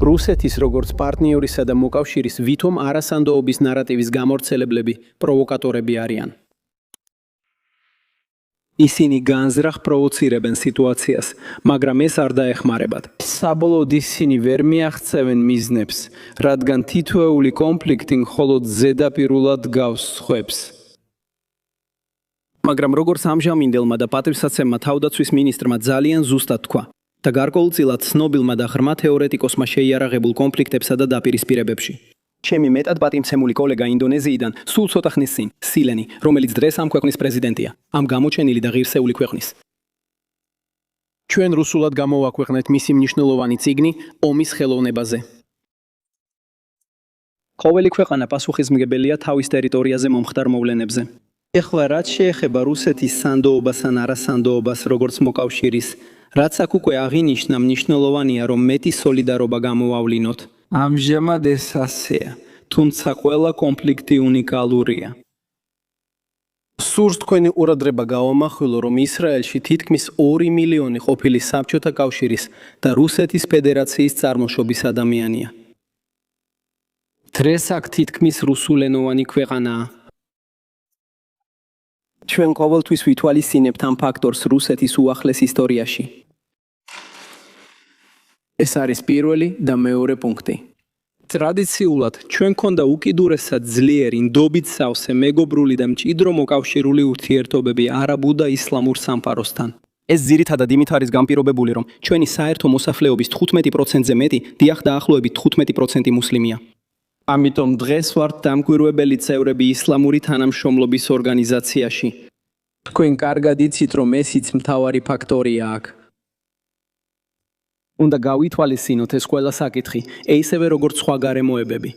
რუსეთის როგორც პარტნიორისა და მოკავშირის ვითომ არასანდოობის ნარატივის გამორცელებლები პროვოკატორები არიან. ისინი განზრახ პროვოცირებენ სიტუაციას, მაგრამ ეს არ დაეხმარებათ. საბოლოოდ ისინი ვერ მიაღწევენ მიზნებს, რადგან თითოეული კონფლიქტი მხოლოდ ზედაპირულად გავს სხვებს. მაგრამ როგორც ამჟამინდელმა და პატივსაცემმა თავდაცვის მინისტრმა ძალიან ზუსტად თქვა და გარკვეულწილად ცნობილმა და ღრმა თეორეტიკოსმა შეიარაღებულ კონფლიქტებსა და დაპირისპირებებში. ჩემი მეტად პატივცემული კოლეგა ინდონეზიიდან სულ ცოტა ხნის წინ, სილენი, რომელიც დღეს ამ ქვეყნის პრეზიდენტია, ამ გამოჩენილი და ღირსეული ქვეყნის. ჩვენ რუსულად გამოვაქვეყნეთ მისი მნიშვნელოვანი წიგნი ომის ხელოვნებაზე. ყოველი ქვეყანა პასუხისმგებელია თავის ტერიტორიაზე მომხდარ მოვლენებზე. ეხლა რაც შეეხება რუსეთის სანდოობას ან არასანდოობას როგორც მოკავშირის, რაც აქ უკვე აღინიშნა, მნიშვნელოვანია რომ მეტი სოლიდარობა გამოვავლინოთ. ამჟამად ეს ასეა, თუმცა ყველა კონფლიქტი უნიკალურია. სურს თქვენი ყურადღება გავამახვილო, რომ ისრაელში თითქმის 2 მილიონი ყოფილი საბჭოთა კავშირის და რუსეთის ფედერაციის წარმოშობის ადამიანია. დღეს აქ თითქმის რუსულენოვანი ქვეყანაა. ჩვენ ყოველთვის ვითვალისწინებთ ამ ფაქტორს რუსეთის უახლეს ისტორიაში. ეს არის პირველი და მეორე პუნქტი. ტრადიციულად ჩვენ გვქონდა უკიდურესად ძლიერი, ნდობით სავსე, მეგობრული და მჭიდრო მოკავშირული ურთიერთობები არაბულ და ისლამურ სამყაროსთან. ეს ძირითადად იმით არის განპირობებული, რომ ჩვენი საერთო მოსახლეობის 15%-ზე მეტი, დიახ დაახლოებით 15% მუსლიმია. ამიტომ დღეს ვართ დამკვირვებელი წევრები ისლამური თანამშრომლობის ორგანიზაციაში. თქვენ კარგად იცით, რომ ესიც მთავარი ფაქტორია აქ. უნდა გავითვალისწინოთ ეს ყველა საკითხი, ისევე როგორც სხვა გარემოებები.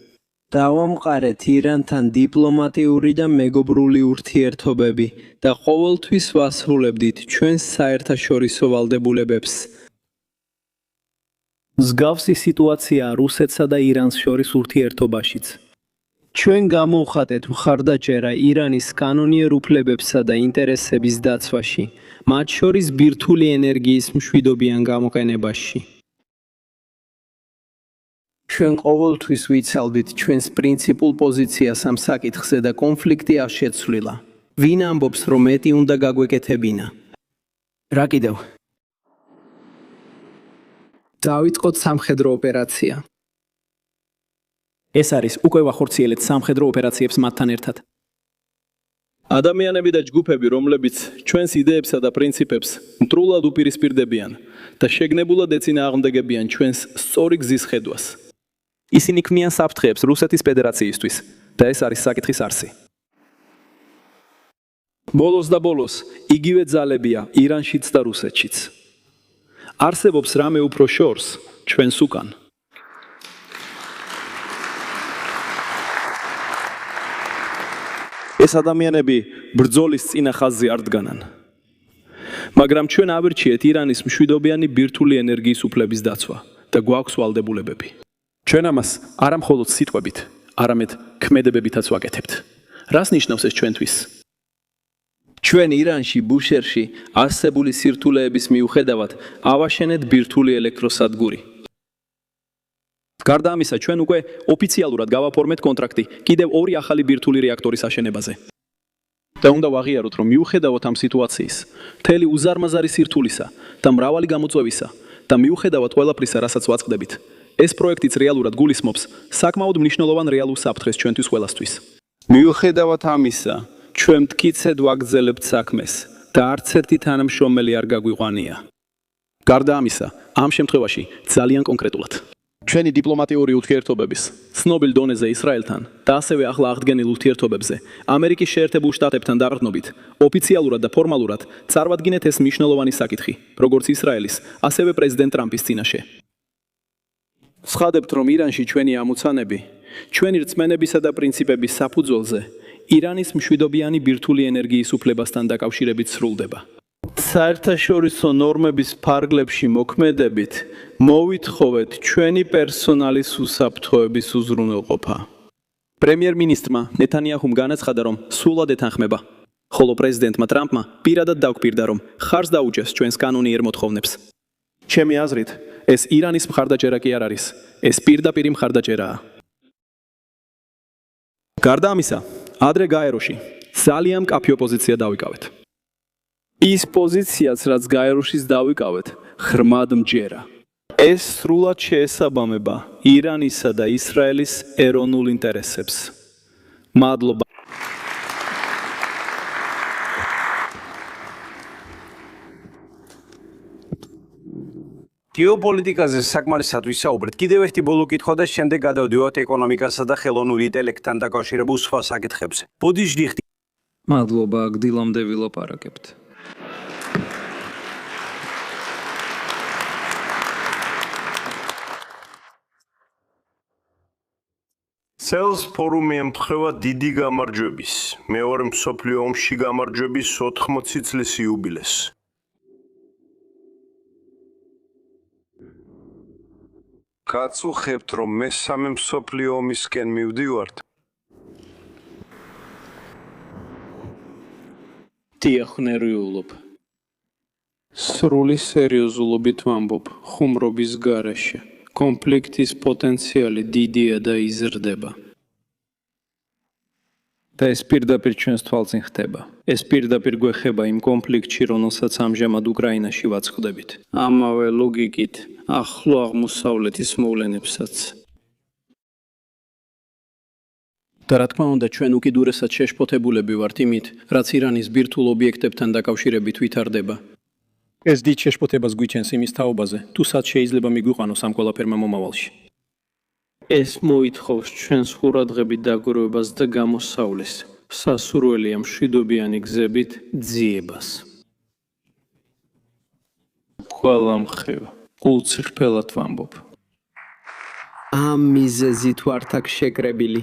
დავამყარეთ ირანთან დიპლომატიური და მეგობრული ურთიერთობები და ყოველთვის ვასრულებდით ჩვენს საერთაშორისო ვალდებულებებს. მსგავსი სიტუაციაა რუსეთსა და ირანს შორის ურთიერთობაშიც. ჩვენ გამოვხატეთ მხარდაჭერა ირანის კანონიერ უფლებებსა და ინტერესების დაცვაში, მათ შორის ბირთვული ენერგიის მშვიდობიან გამოყენებაში. ჩვენ ყოველთვის ვიცალდით ჩვენს პრინციპულ პოზიციას ამ საკითხზე და კონფლიქტი არ შეცვლილა. ვინ ამბობს, რომ მეტი უნდა გაგვეკეთებინა? რა კიდევ? დავიწყოთ სამხედრო ოპერაცია. ეს არის უკვე ვახორციელეთ სამხედრო ოპერაციებს მათთან ერთად. ადამიანები და ჯგუფები, რომლებიც ჩვენს იდეებსა და პრინციპებს მტრულად უპირისპირდებიან და შეგნებულად ეწინააღმდეგებიან ჩვენს სწორი გზის ხედვას. ისინი ქმნიან საფრთხეებს რუსეთის ფედერაციისთვის და ეს არის საკითხის არსი. ბოლოს და ბოლოს, იგივე ძალებია ირანშიც და რუსეთშიც. არსებობს რამე უფრო შორს ჩვენს უკან. ეს ადამიანები ბრძოლის წინა ხაზზე არ დგანან. მაგრამ ჩვენ ავირჩიეთ ირანის მშვიდობიანი ბირთვული ენერგიის უფლების დაცვა და გვაქვს ვალდებულებები. ჩვენ ამას არა მხოლოდ სიტყვებით, არამედ ქმედებებითაც ვაკეთებთ. რას ნიშნავს ეს ჩვენთვის? ჩვენ ირანში ბუშერში არსებული სირთულეების მიუხედავად ავაშენეთ ბირთვული ელექტროსადგური. გარდა ამისა, ჩვენ უკვე ოფიციალურად გავაფორმეთ კონტრაქტი კიდევ 2 ახალი ბირთვული რეაქტორის აშენებაზე. და უნდა ვაღიაროთ, რომ მიუხედავად ამ სიტუაციის, მთელი უზარმაზარი სირთულისა და მრავალი გამოწვევისა და მიუხედავად ყველაფრისა, რასაც ვაწყდებით, ეს პროექტიც რეალურად გულისხმობს საკმაოდ მნიშვნელოვან რეალურ საფრთხეს ჩვენთვის ყველასთვის. მიუხედავად ამისა, ჩვენ მტკიცედ ვაგრძელებთ საქმეს და არც ერთი თანამშრომელი არ გაგვიყვანია. გარდა ამისა, ამ შემთხვევაში ძალიან კონკრეტულად ჩვენი დიპლომატიური ურთიერთობების ცნობილ დონეზე ისრაელთან და ასევე ახლა აღდგენილ ურთიერთობებზე ამერიკის შეერთებულ შტატებთან დაყრდნობით ოფიციალურად და ფორმალურად წარვადგინეთ ეს მნიშვნელოვანი საკითხი, როგორც ისრაელის, ასევე პრეზიდენტ ტრამპის წინაშე. ვსხადებთ, რომ ირანში ჩვენი ამოცანები, ჩვენი რწმენებისა და პრინციპების საფუძველზე ირანის მშვიდობიანი ბირთვული ენერგიის უფლებასთან დაკავშირებით სრულდება. საერთაშორისო ნორმების ფარგლებში მოქმედებით, მოვითხოვეთ ჩვენი პერსონალის უსაფრთხოების უზრუნველყოფა. პრემიერ-მინისტრმა ნეთანიაჰუმ განაცხადა, რომ სრულად ეთანხმება, ხოლო პრეზიდენტმა ტრამპმა პირადად დაგვპირდა, რომ ხარს დაუჭერს ჩვენს კანონიერ მოთხოვნებს. ჩემი აზრით, ეს ირანის მხარდაჭერა კი არ არის, ეს პირდაპირი მხარდაჭერაა. გარდა ამისა, ადრე გაეროში ძალიან მკაფიო პოზიცია დავიკავეთ. ის პოზიციაც, რაც გაეროშიც დავიკავეთ, ღრმად მჯერა. ეს სრულად შეესაბამება ირანისა და ისრაელის ეროვნულ ინტერესებს. მადლობა. გეოპოლიტიკაზე საკმარისად ვისაუბრეთ. კიდევ ერთი ბოლო კითხვა და შემდეგ გადავდივართ ეკონომიკასა და ხელოვნურ ინტელექტთან დაკავშირებულ სხვა საკითხებზე. ბოდიჟდიხტი. მადლობა, აგდილამდე ვილაპარაკებთ. CELS ფორუმი ემთხვევა დიდი გამარჯვების, მეორე მსოფლიო ომში გამარჯვების 80 წლის იუბილეს. გაწუხებთ, რომ მესამე მსოფლიო ომისკენ მივდივართ? დიახ, ნერვიულობ. სრული სერიოზულობით ვამბობ, ხუმრობის გარეშე. კონფლიქტის პოტენციალი დიდია და იზრდება. და ეს პირდაპირ ჩვენს თვალწინ ხდება. ეს პირდაპირ გვეხება იმ კონფლიქტში, რომელსაც ამჟამად უკრაინაში ვაწყდებით. ამავე ლოგიკით, ახლო აღმოსავლეთის მოვლენებსაც. და რა თქმა უნდა, ჩვენ უკიდურესად შეშფოთებულები ვართ იმით, რაც ირანის ბირთვულ ობიექტებთან დაკავშირებით ვითარდება. ეს დიდ შეშფოთებას გვიჩენს იმის თაობაზე, თუ სად შეიძლება მიგვიყვანოს ამ ყველაფერმა მომავალში. ეს მოითხოვს ჩვენს ყურადღებით დაგროვებას და გამოსავლეს. სასურველია მშვიდობიანი გზებით ძიებას. ყველა მხევა, გულწრფელად ვამბობ. ამ მიზეზით ვართ აქ შეკრებილი.